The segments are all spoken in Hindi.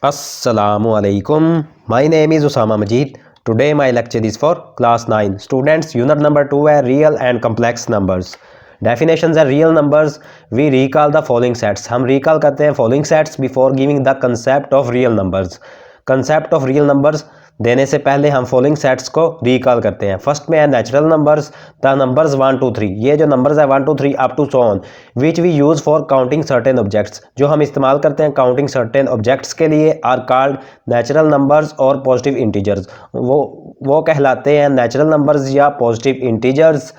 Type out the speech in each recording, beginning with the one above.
Assalamualaikum. My name is Usama Majid. Today my lecture is for class 9. Students, unit number 2 है real and complex numbers. Definitions are real numbers. We recall the following sets. हम recall करते हैं following sets before giving the concept of real numbers. Concept of real numbers देने से पहले हम फॉलोइंग सेट्स को रिकॉल करते हैं। फर्स्ट में है नेचुरल नंबर्स, द नंबर्स 1 2 3। ये जो नंबर्स है 1 2 3 up to so on, which we use for counting certain objects, जो हम इस्तेमाल करते हैं काउंटिंग सर्टेन ऑब्जेक्ट्स के लिए, आर कॉल्ड नेचुरल नंबर्स और पॉजिटिव इंटीजर्स। वो कहलाते हैं नेचुरल नंबर्स या positive integers.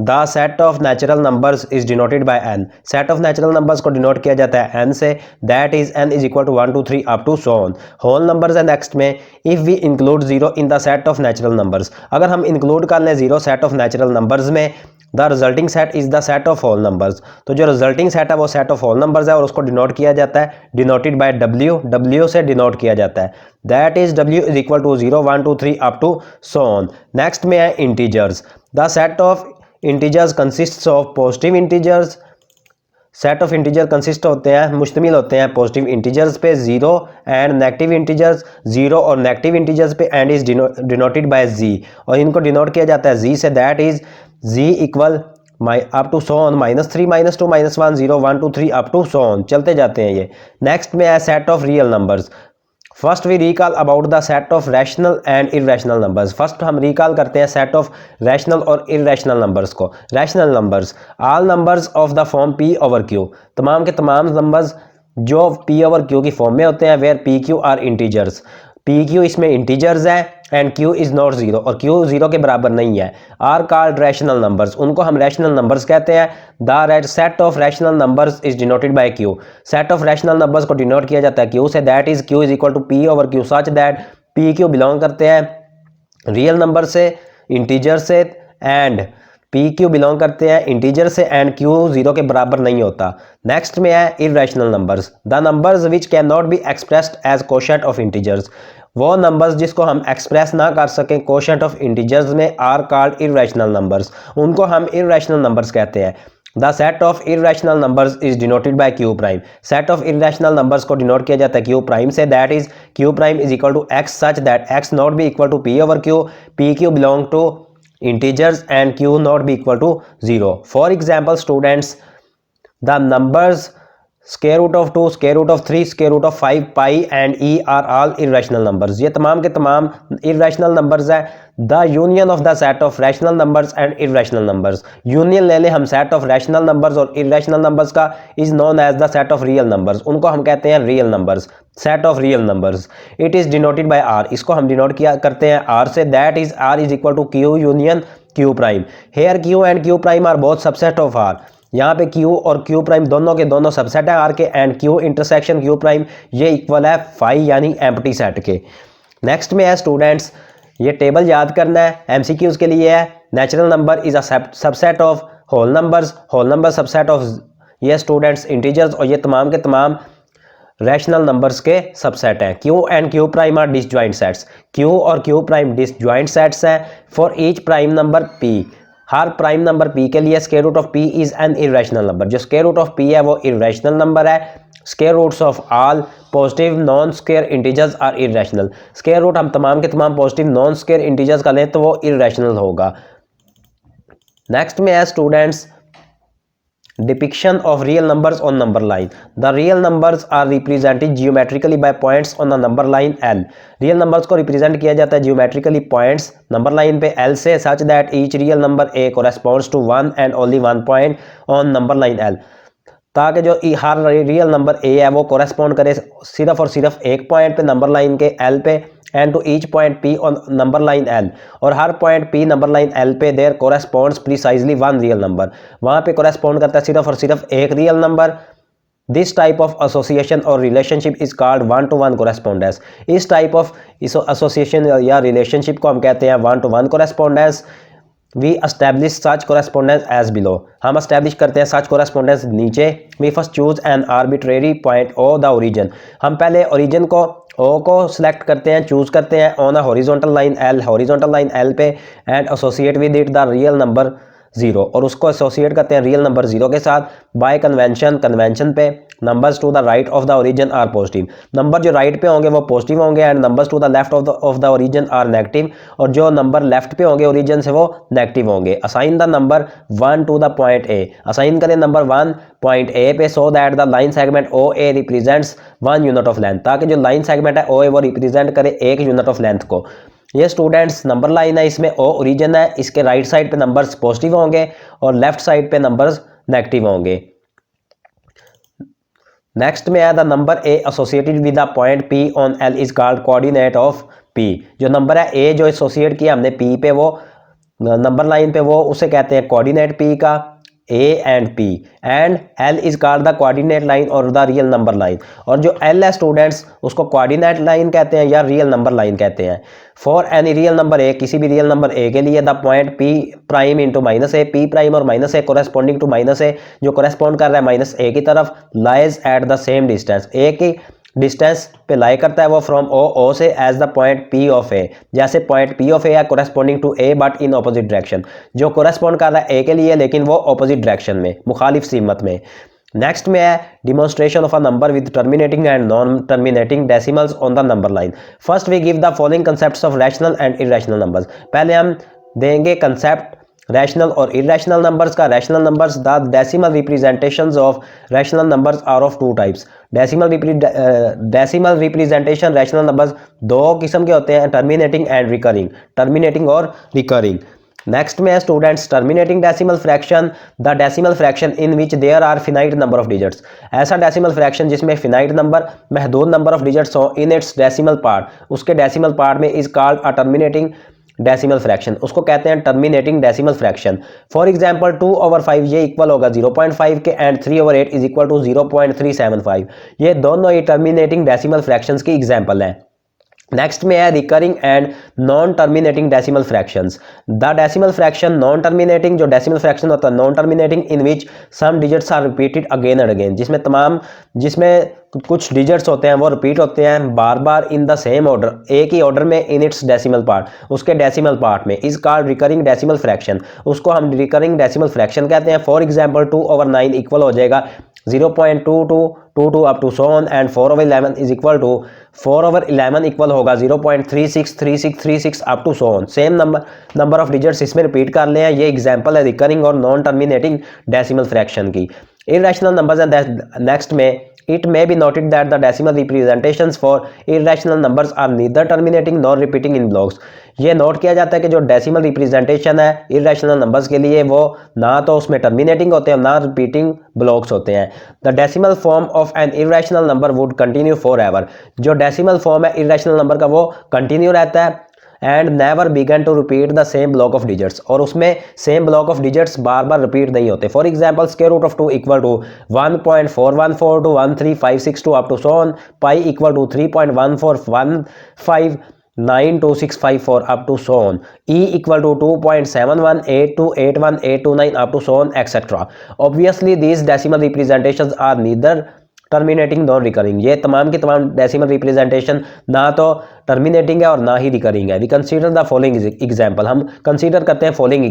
The set of natural numbers is denoted by N. Set of natural numbers को डिनोट किया जाता है एन से, that is N is equal to 1 2 3 up to so on. Whole numbers है नेक्स्ट में। If we include zero in the set of natural numbers, अगर हम इंक्लूड कर लें zero set of natural numbers में, the resulting set is the set of whole numbers. तो जो रिजल्टिंग सेट है वो सेट ऑफ होल नंबर्स है और उसको डिनोट किया जाता है, डिनोटेड बाय डब्ल्यू। डब्ल्यू से डिनोट किया जाता है, that is W is equal to 0 1 2 3 up to so on. Next में है integers. The set of integers consists of positive integers. Set of integer consist होते हैं, मुश्तमिल होते हैं पॉजिटिव इंटीजर्स पे, zero and negative integers. Zero और नेगेटिव इंटीजर्स पे and is denoted by Z, और इनको डिनोट किया जाता है जी से, that is Z equal up to so on -3 -2 -1 0 1 2 3 up to so on, चलते जाते हैं ये। नेक्स्ट में है set of real numbers. First we recall about the set of rational and irrational numbers. First हम रिकॉल करते हैं सेट ऑफ रैशनल और इरेशनल नंबर्स को। Rational numbers, all numbers of the form P over Q, तमाम के तमाम नंबर्स जो पी ओवर क्यू की फॉर्म में होते हैं, where P Q are integers. P Q इसमें इंटीजर्स है and Q is not zero, और क्यू जीरो के बराबर नहीं है, आर कॉल्ड रैशनल नंबर्स, उनको हम रैशनल नंबर्स कहते हैं। The set of rational numbers is denoted by Q. Set of rational numbers को डिनोट किया जाता है क्यू से, that is Q is equal to P over Q, such that P Q belong करते हैं रियल नंबर से, इंटीजर से, एंड पी क्यू बिलोंग करते हैं इंटीजर से एंड क्यू जीरो के बराबर नहीं होता। नेक्स्ट में है irrational numbers. The numbers which can not be expressed as quotient of integers, वो नंबर्स जिसको हम एक्सप्रेस ना कर सकें कोशेंट ऑफ इंटीजर्स में, आर कॉल्ड इरेशनल नंबर्स, उनको हम इरेशनल नंबर्स कहते हैं। The set of irrational numbers is denoted by Q prime. Set of irrational numbers को डिनोट किया जाता है क्यू प्राइम से, that is Q prime is equal to X such that x not be equal to P over q, p Q belong to integers and q not be equal to 0. For example students, the numbers square root of 2, square root of 3, square root of 5, pi and e are all irrational numbers. ये तमाम के तमाम irrational numbers है। The union of the set of rational numbers and irrational numbers, union ले ले हम set of rational numbers और irrational numbers का, is known as the set of real numbers, उनको हम कहते हैं real numbers, set of real numbers. It is denoted by r, इसको हम डिनोट किया करते हैं r से, that is r is equal to q union q prime. Here q and q prime are both subset of r, यहाँ पे Q और Q प्राइम दोनों के दोनों सबसेट है R के, and Q intersection Q prime ये इक्वल है फाई यानी एम्प्टी सेट के। नेक्स्ट में है स्टूडेंट्स, ये टेबल याद करना है, MCQs के लिए है। Natural number is a subset of whole numbers, whole number subset of ये स्टूडेंट्स इंटीजर्स, और ये तमाम के तमाम रैशनल नंबर्स के सबसेट हैं। Q and Q prime are disjoint sets, Q और Q प्राइम डिसजॉइंट सेट्स हैं। For each prime number P, हर प्राइम नंबर p के लिए square root of p is an irrational number, जो स्क्वायर रूट ऑफ p है वो इरेशनल नंबर है। Square roots of all positive non square integers are irrational, square root हम तमाम के तमाम पॉजिटिव नॉन स्क्वायर इंटीजर्स का लें तो वो इरेशनल होगा। नेक्स्ट में है students depiction of real numbers on number line. The real numbers are represented geometrically by points on the number line L. real numbers को represent किया जाता है geometrically points number line पे L से, such that each real number A corresponds to one and only one point on number line L, ताकि जो हर रियल नंबर A है वो कोरेस्पॉन्ड करे सिर्फ और सिर्फ एक पॉइंट पे नंबर लाइन के L पे, and to each point P on number line L, और हर point P number line L पे there corresponds precisely one real number, वहाँ पे कोरेस्पॉन्ड करता है सिर्फ और सिर्फ एक real number. This type of association और relationship is called one to one correspondence. इस टाइप ऑफ एसोसिएशन या रिलेशनशिप को हम कहते हैं one to one correspondence. We establish such correspondence as below, हम एस्टैब्लिश करते हैं सच कोरेस्पॉन्डेंस नीचे। We first choose an arbitrary point O the origin, हम पहले ओरिजिन को ओ को सिलेक्ट करते हैं, चूज करते हैं on a horizontal line L, horizontal line L पे, and associate with it the real number 0, और उसको एसोसिएट करते हैं रियल नंबर 0 के साथ बाय कन्वेंशन, कन्वेंशन पे numbers to the right of the origin are positive. Number जो राइट पे होंगे वो पॉजिटिव होंगे and numbers to the left of the origin are negative, और जो नंबर लेफ्ट पे होंगे ओरिजिन से वो नेगेटिव होंगे। Assign the number 1 to the point A. Assign करें नंबर 1 पॉइंट ए पे so that the line segment O A represents 1 unit of length, ताकि जो लाइन सेगमेंट है ओ ए वो रिप्रेजेंट करे 1 यूनिट ऑफ लेंथ को। ये स्टूडेंट्स नंबर लाइन है, इसमें ओ ओरिजिन है, इसके राइट साइड पे नंबर्स पॉजिटिव होंगे और लेफ्ट साइड पे नंबर्स नेगेटिव होंगे। नेक्स्ट में है the number A associated with the point P on L is called coordinate of P. जो नंबर है ए जो एसोसिएट किया हमने पी पे, वो नंबर लाइन पे, वो उसे कहते हैं कोऑर्डिनेट पी का, A and P, and L is called the coordinate line और द रियल नंबर लाइन। और जो एल है स्टूडेंट्स उसको कोऑर्डिनेट लाइन कहते हैं या रियल नंबर लाइन कहते हैं। For any real number a, किसी भी रियल नंबर ए के लिए the point P prime into minus a, P prime और minus a corresponding to minus a, जो कोरेस्पॉन्ड कर रहा है माइनस ए की तरफ, lies at the same distance, a की डिस्टेंस पे लाई करता है वो फ्रॉम ओ से as the point P of a. जैसे पॉइंट पी ऑफ ए है corresponding to a but in opposite direction, जो कोरेस्पॉन्ड कर रहा है ए के लिए लेकिन वो ऑपोजिट डायरेक्शन में, मुखालिफ सीमत में। नेक्स्ट में है demonstration of a number with terminating and non terminating decimals on the number line. First we give the following concepts of rational and irrational numbers. पहले हम देंगे कंसेप्ट रैशनल और इरेशनल नंबर्स का। Rational numbers, the decimal representations of rational numbers are of two types. Decimal representation rational numbers दो किस्म के होते हैं, टर्मिनेटिंग एंड रिकरिंग, टर्मिनेटिंग और रिकरिंग। नेक्स्ट में है students terminating decimal fraction, the decimal fraction in which there are finite number of digits. ऐसा डेसिमल फ्रैक्शन जिसमें फिनाइट नंबर, महदूद नंबर ऑफ डिजिट्स हो इन इट्स डेसिमल पार्ट, उसके डेसिमल पार्ट में is called a terminating decimal fraction, उसको कहते हैं terminating decimal fraction. For example 2/5 ये इक्वल होगा 0.5 के एंड 3/8 इज इक्वल टू 0.375। ये दोनों ही टर्मिनेटिंग डेसिमल फ्रैक्शंस की एग्जांपल हैं। नेक्स्ट में है recurring and non terminating decimal fractions. The decimal fraction non terminating, जो डेसिमल फ्रैक्शन होता है non terminating, in which some digits are repeated again and again, जिसमें कुछ डिजिट्स होते हैं वो रिपीट होते हैं बार बार इन द सेम ऑर्डर, एक ही ऑर्डर में इन इट्स डेसिमल पार्ट, उसके डेसिमल पार्ट में, is called recurring decimal fraction, उसको हम रिकरिंग डेसिमल फ्रैक्शन कहते हैं। फॉर एग्जांपल 2/9 इक्वल हो जाएगा 0.2222 up to so on, and 4/11 is equal to 4/11 equal होगा 0.363636 up to so on. Same number of digits इसमें रिपीट कर ले हैं। ये एग्जांपल है रिकरिंग और नॉन टर्मिनेटिंग डेसिमल फ्रैक्शन की। इरेशनल नंबर्स एंड नेक्स्ट में it may be noted that the decimal representations for irrational numbers are neither terminating nor repeating in blocks। ये नोट किया जाता है कि जो डेसिमल रिप्रेजेंटेशन है इरेशनल नंबर्स के लिए वो ना तो उसमें टर्मिनेटिंग होते हैं ना रिपीटिंग ब्लॉक्स होते हैं। The decimal form of an irrational number would continue for ever. जो डेसिमल फॉर्म है इरेशनल नंबर का वो कंटिन्यू रहता है and never began to repeat the same block of digits, और उसमें सेम ब्लॉक ऑफ डिजिट्स बार बार रिपीट नहीं होते। For example square root of 2 equal to 1.414 two 13562 up to so on, pi equal to 3.141592654 up to so on, E equal to 2.718281829 up to so on etcetera. Obviously these decimal representations are neither terminating non recurring. ये तमाम की तमाम डेसिमल रिप्रेजेंटेशन ना तो टर्मिनेटिंग है और ना ही रिकरिंग है। We consider the following example, हम कंसीडर करते हैं फॉलोइंग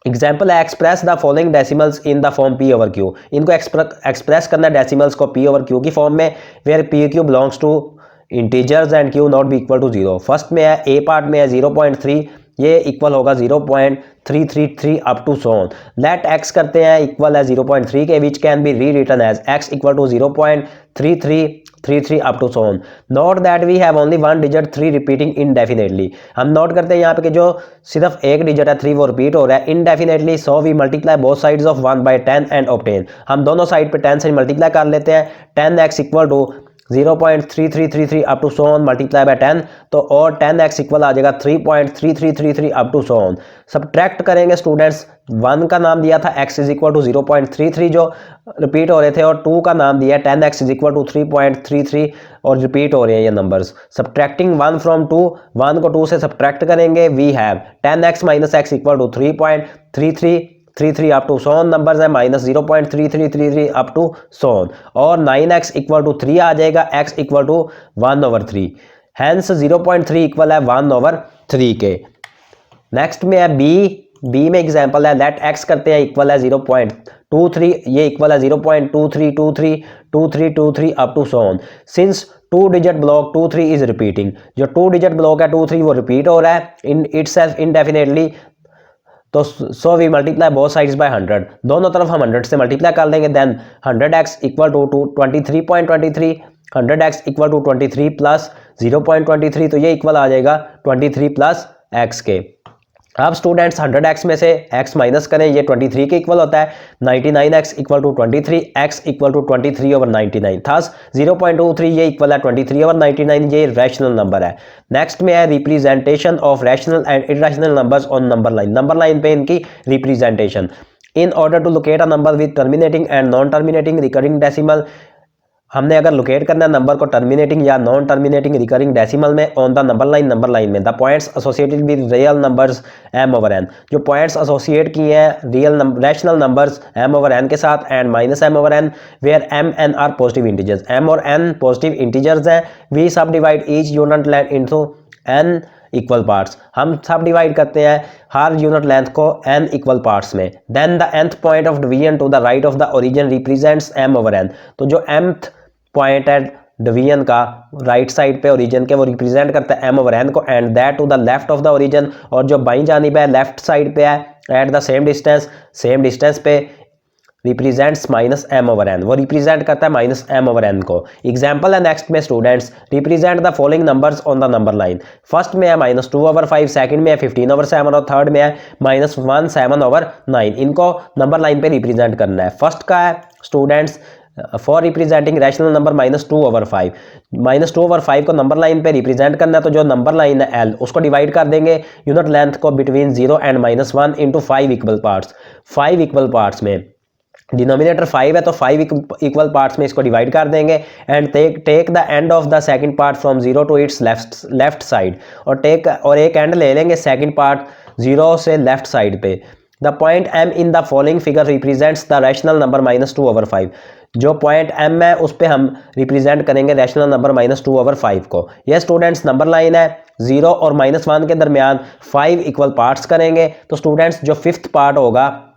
एग्जांपल है express the following decimals in the form P over q. इनको एक्सप्रेस करना है डेसिमल्स को पी ओवर क्यू की फॉर्म में, where P q belongs to integers and q not be equal to 0। First में है ए पार्ट में है 0.3, ये इक्वल होगा 0.333 up to so on. Let x करते हैं इक्वल है 0.3 के, which can be rewritten as x equal to 0.3333 up to so on. Note that we have only one digit 3 repeating indefinitely. हम नोट करते हैं यहाँ पे कि जो सिर्फ एक डिजिट है 3 वो रिपीट हो रहा है indefinitely. So we multiply both sides of 1/10 and obtain. हम दोनों साइड पे 10 से मल्टीप्लाई कर लेते हैं। 10x equal to 0.3333 up to so on multiply by 10, तो और 10x इक्वल आ जाएगा 3.3333 up to so on. Subtract करेंगे स्टूडेंट्स, 1 का नाम दिया था x इज इक्वल टू 0.33 जो रिपीट हो रहे थे, और 2 का नाम दिया 10x इज इक्वल टू 3.33 और रिपीट हो रहे हैं ये नंबर्स। सब्ट्रैक्टिंग 1 फ्रॉम 2, 1 को 2 से सब्ट्रैक्ट करेंगे, we have 10x minus x equal to 3.3333 up to so on, numbers है माइनस 0.3333 अप टू सोन, और 9x इक्वल टू 3 आ जाएगा, x equal to 1/3। Hence 0.3 equal है 1/3 के। नेक्स्ट में है b बी में एग्जाम्पल है, लेट एक्स करते हैं इक्वल है 0.23, ये इक्वल है 0.23232323 up to so on. Since 2 digit block 23 is repeating, जो 2 डिजिट ब्लॉक है 23 वो रिपीट हो रहा है इन इटसेल्फ इनडेफिनेटली, तो so we multiply both sides by 100, दोनों तरफ हम 100 से मल्टीप्लाई कर देंगे। Then 100x equal to 23.23, 100x equal to 23 plus 0.23, तो ये इक्वल आ जाएगा 23 प्लस x के। अब स्टूडेंट्स 100x में से x माइनस करें, ये 23 के इक्वल होता है। 99x equal to 23, x equal to 23 over 99, thus 0.23 ये इक्वल है 23 ओवर 99, ये रैशनल नंबर है। नेक्स्ट में है representation of rational and irrational numbers on number line, number line पे इनकी representation. In order to locate a number with terminating and non terminating recurring decimal, हमने अगर लोकेट करना है नंबर को टर्मिनेटिंग या नॉन टर्मिनेटिंग रिकरिंग डेसिमल में ऑन द नंबर लाइन में the points associated with real numbers m over n, जो पॉइंट्स एसोसिएट किए हैं real rational numbers m over n के साथ and minus m over n, where m n are positive integers, m और n पॉजिटिव इंटीजर्स हैं। We subdivide each unit length into n equal parts, हम सब डिवाइड करते हैं हर यूनिट लेंथ को n इक्वल पार्ट्स में। Then the nth point of division to the right of the origin represents m over n, तो जो mth पॉइंट है डिवीजन का राइट साइड पे ओरिजिन के वो रिप्रेजेंट करता है m ओवर n को, and that to the left of the origin, और जो बाईं जानिब है लेफ्ट साइड पे है एट द सेम डिस्टेंस पे represents minus m over n, वो रिप्रेजेंट करता है माइनस m ओवर n को। एग्जाम्पल है नेक्स्ट में students, represent the following numbers on the number line. First में है -2 ओवर 5, सेकंड में है 15 ओवर 7 और थर्ड में है -1 7 ओवर 9, इनको नंबर लाइन पे रिप्रेजेंट करना है। फर्स्ट का है students for representing rational number -2 over 5, -2 over 5 को नंबर लाइन पे रिप्रेजेंट करना है, तो जो नंबर लाइन है L उसको डिवाइड कर देंगे यूनिट लेंथ को between 0 and -1 into 5 equal parts, 5 equal parts में डिनोमिनेटर 5 है तो 5 इक्वल पार्ट्स में इसको डिवाइड कर देंगे and take the end of the second part from 0 to its left side, और एक एंड ले लेंगे सेकंड पार्ट 0 से लेफ्ट साइड पे। The point m in the following figure represents the rational number -2 over 5, जो पॉइंट m है उस पे हम रिप्रेजेंट करेंगे रैशनल नंबर -2 ओवर 5 को। यह स्टूडेंट्स नंबर लाइन है 0 और -1 के दरमियान 5 इक्वल पार्ट्स करेंगे, तो स्टूडेंट्स जो फिफ्थ पार्ट होगा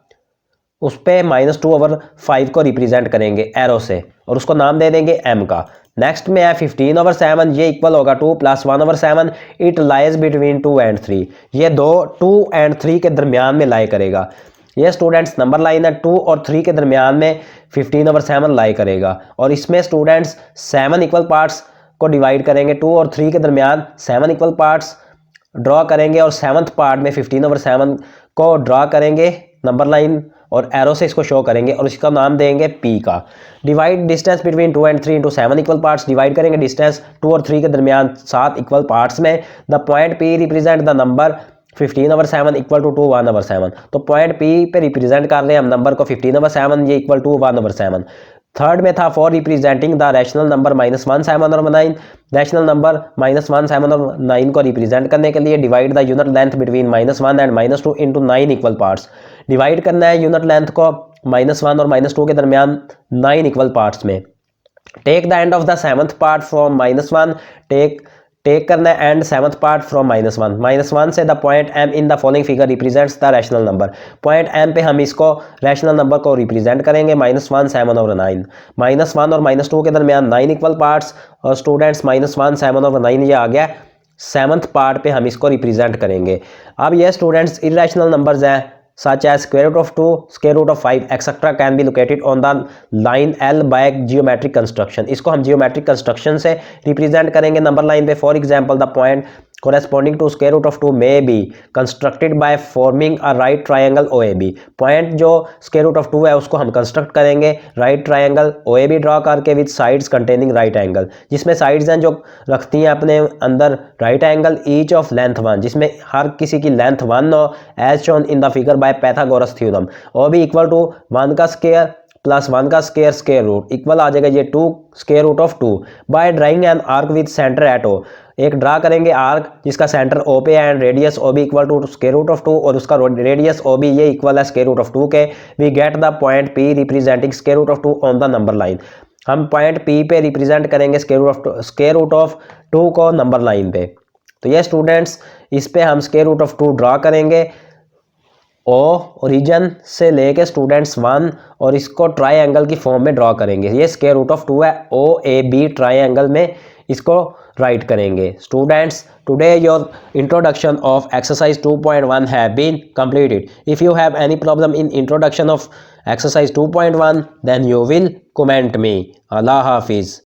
उस पे -2 ओवर 5 को रिप्रेजेंट करेंगे एरो से और उसको नाम दे देंगे m का। नेक्स्ट में है 15 ओवर 7, ये इक्वल होगा 2 + 1 over 7, it lies between 2 and 3, ये 2 एंड 3 के दरमियान में लाई करेगा। ये स्टूडेंट्स नंबर लाइन है 2 और 3 के दरमियान में 15 ओवर 7 लाई करेगा, और इसमें स्टूडेंट्स 7 इक्वल पार्ट्स को डिवाइड करेंगे, 2 और 3 के दरमियान 7 इक्वल पार्ट्स ड्रॉ करेंगे और 7th पार्ट में 15 ओवर 7 को ड्रॉ करेंगे नंबर लाइन और एरो से इसको शो करेंगे और इसका नाम देंगे P का। Divide distance between 2 and 3 into 7 equal parts, divide करेंगे डिस्टेंस 2 और 3 के दरमियान 7 इक्वल पार्ट्स में। The point P represent the number 15 over 7 equal to 1 over 7, तो पॉइंट P पे रिप्रेजेंट कर रहे हैं हम नंबर को 15 ओवर 7, ये इक्वल टू 1 ओवर 7। थर्ड में था for representing the rational number -1 7 और 9, रैशनल नंबर -1 7 और 9 को रिप्रेजेंट करने के लिए divide the unit length between -1 and -2 into 9 equal parts, divide करना है यूनिट लेंथ को -1 और -2 के दरमियान 9 इक्वल पार्ट्स में। Take the end of the 7th part from -1, take करना है एंड 7th पार्ट फ्रॉम -1 से the point m in the following figure represents the rational number, point m पे हम इसको रैशनल नंबर को रिप्रेजेंट करेंगे -1 7 और 9, -1 और -2 के दरमियान 9 इक्वल पार्ट्स, और स्टूडेंट्स -1 7 और 9 ये आ गया 7th पार्ट पे हम इसको रिप्रेजेंट करेंगे। अब ये स्टूडेंट्स इरेशनल नंबर्स हैं such as square root of 2, square root of 5 etc can be located on the line L by geometric construction, इसको हम geometric construction से रिप्रेजेंट करेंगे नंबर लाइन पे। For example the point corresponding to square root of 2 may be constructed by forming a right triangle OAB, point जो square root of 2 है उसको हम कंस्ट्रक्ट करेंगे right triangle OAB ड्रॉ करके with sides containing right angle, जिसमें साइड्स हैं जो रखती हैं अपने अंदर right angle each of length 1, जिसमें हर किसी की लेंथ 1 हो as shown in the figure by Pythagoras theorem। OB equal to 1 का स्क्वायर प्लस 1 का स्क्वायर रूट इक्वल आ जाएगा ये 2 square root of 2। By drawing an arc with centre at O, एक ड्रा करेंगे आर्क जिसका सेंटर O पे है and radius OB equal to square root of 2 और उसका रेडियस OB ये इक्वल है स्क्वायर रूट ऑफ 2 के। We get the point P representing square root of 2 on the number line, हम पॉइंट P पे रिप्रेजेंट करेंगे स्क्वायर रूट ऑफ 2 को नंबर लाइन पे। तो ये स्टूडेंट्स इस पे हम स्क्वायर रूट ऑफ 2 ड्रा करेंगे ओ ओरिजिन से लेके स्टूडेंट्स 1 और इसको ट्राइंगल की फॉर्म में ड्रॉ करेंगे। ये स्क्वायर रूट ऑफ 2 है, ओ ए बी ट्राइंगल में इसको राइट करेंगे। Students, today your introduction of exercise 2.1 have been completed. If you have any problem in introduction of exercise 2.1, then you will comment me. Allah Hafiz.